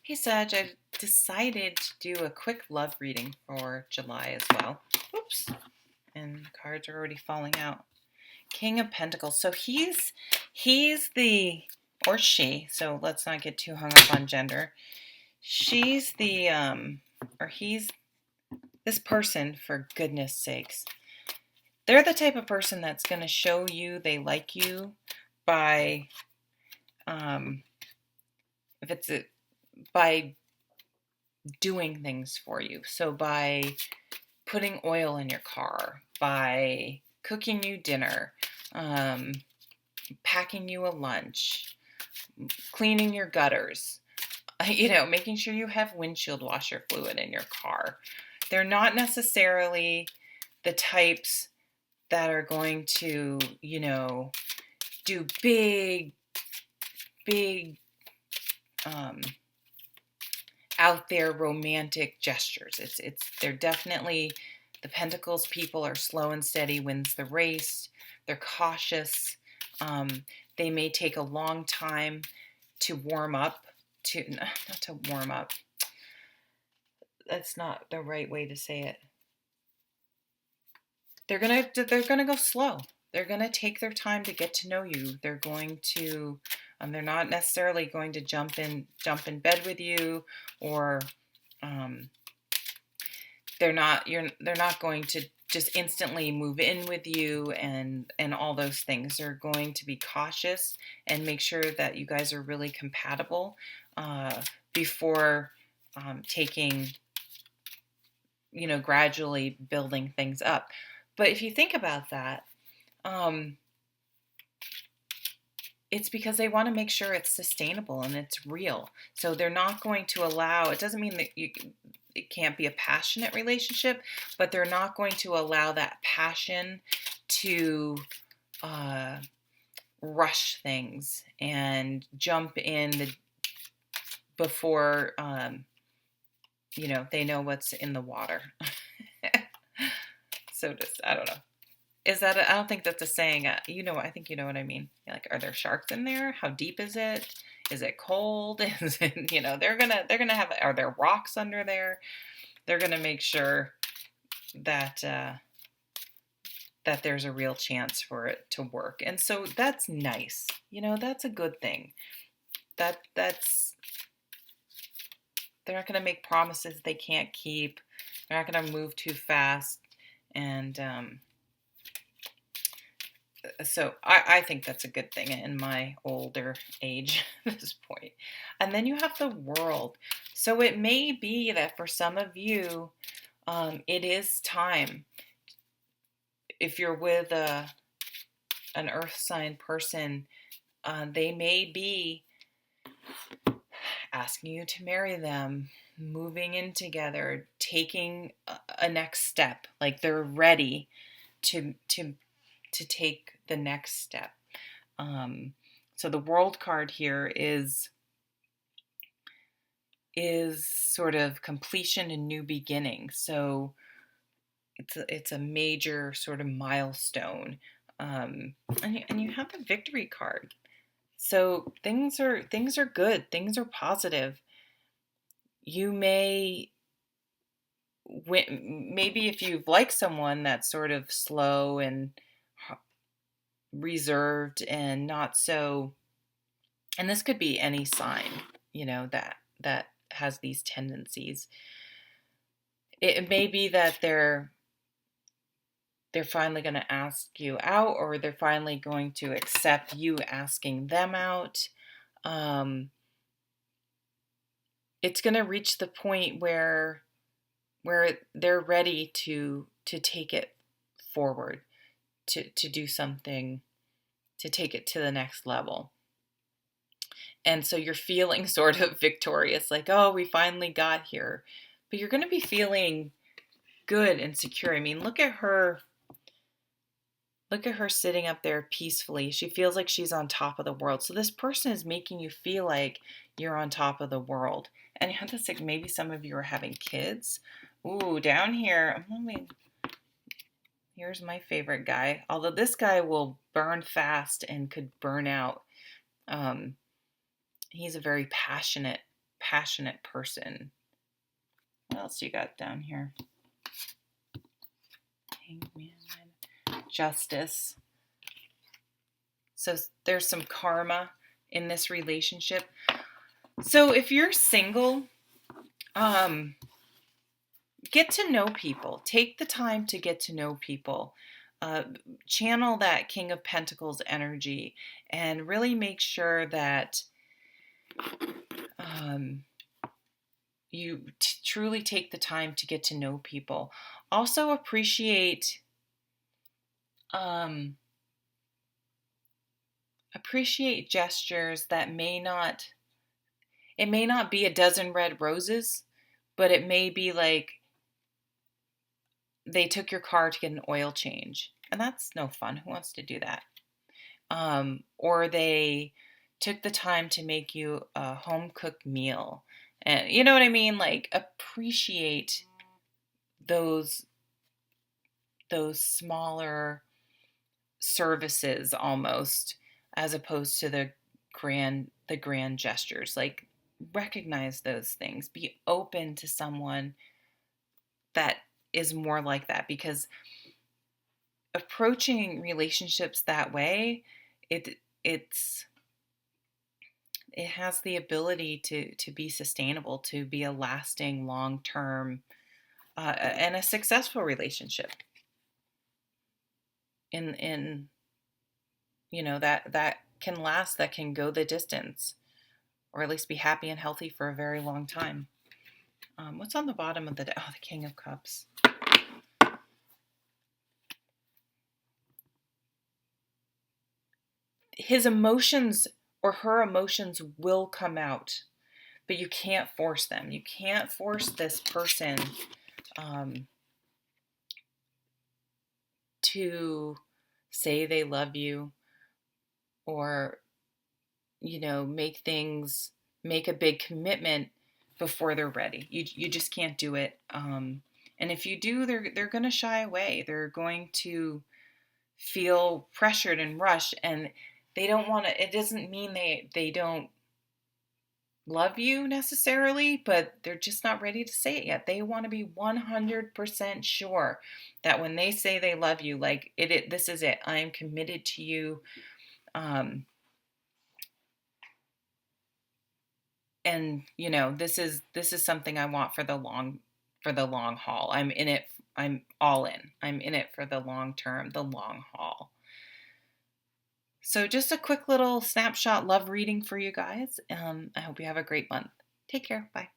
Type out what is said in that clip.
Hey Sag, I decided to do a quick love reading for July as well. Oops, and the cards are already falling out. King of Pentacles. So he's the or she. So let's not get too hung up on gender. She's the or he's this person, for goodness sakes. They're the type of person that's going to show you they like you by if it's a, by doing things for you. So by putting oil in your car, by cooking you dinner, um, packing you a lunch, cleaning your gutters, making sure you have windshield washer fluid in your car. They're not necessarily the types that are going to, do big, um, out there romantic gestures. They're definitely the Pentacles people are slow and steady wins the race. They're cautious. They may take a long time to warm up. Not to warm up. That's not the right way to say it. They're gonna go slow. They're gonna take their time to get to know you. They're going to. They're not necessarily going to jump in bed with you, or they're not going to just instantly move in with you and all those things. They're going to be cautious and make sure that you guys are really compatible before taking, gradually building things up. But if you think about that, it's because they want to make sure it's sustainable and it's real. So they're not going to allow, it doesn't mean that it can't be a passionate relationship, but they're not going to allow that passion to rush things and jump in before they know what's in the water. So just, I don't know. I don't think that's a saying. I think you know what I mean. Like, are there sharks in there? How deep is it? Is it cold? Is it, they're gonna have. Are there rocks under there? They're gonna make sure that that there's a real chance for it to work, and so that's nice. That's a good thing. That's they're not gonna make promises they can't keep. They're not gonna move too fast, and so I think that's a good thing in my older age at this point. And then you have the World. So it may be that for some of you, it is time. If you're with an earth sign person, they may be asking you to marry them, moving in together, taking a next step. Like they're ready to take the next step. So the World card here is sort of completion and new beginning. So it's a major sort of milestone. And you have the Victory card. So things are good. Things are positive. You may maybe if you've liked someone that's sort of slow and reserved and not so, and this could be any sign, that has these tendencies. It may be that they're finally going to ask you out, or they're finally going to accept you asking them out. It's going to reach the point where they're ready to take it forward, to do something, to take it to the next level. And so you're feeling sort of victorious, like, oh, we finally got here. But you're going to be feeling good and secure. I mean, look at her sitting up there peacefully. She feels like she's on top of the world. So this person is making you feel like you're on top of the world. And you have to think maybe some of you are having kids. Ooh, down here, here's my favorite guy. Although this guy will burn fast and could burn out. He's a very passionate passionate person. What else you got down here? Justice. So there's some karma in this relationship. So if you're single, get to know people. Take the time to get to know people. Channel that King of Pentacles energy and really make sure that you truly take the time to get to know people. Also appreciate gestures that may not be a dozen red roses, but it may be like they took your car to get an oil change, and that's no fun. Who wants to do that? Or they took the time to make you a home cooked meal, and you know what I mean. Like appreciate those smaller services almost, as opposed to the grand gestures. Like recognize those things. Be open to someone that is more like that, because approaching relationships that way, it has the ability to be sustainable, to be a lasting, long-term, and a successful relationship. In that can last, that can go the distance, or at least be happy and healthy for a very long time. What's on the bottom of the deck? Oh, the King of Cups. His emotions or her emotions will come out, but you can't force them. You can't force this person to say they love you, or make a big commitment before they're ready. You just can't do it. And if you do, they're going to shy away. They're going to feel pressured and rushed, and they don't want to. It doesn't mean they don't love you necessarily, but they're just not ready to say it yet. They want to be 100% sure that when they say they love you, like this is it. I am committed to you. And this is something I want for the long haul. I'm in it. I'm all in. I'm in it for the long term, the long haul. So just a quick little snapshot love reading for you guys. I hope you have a great month. Take care. Bye.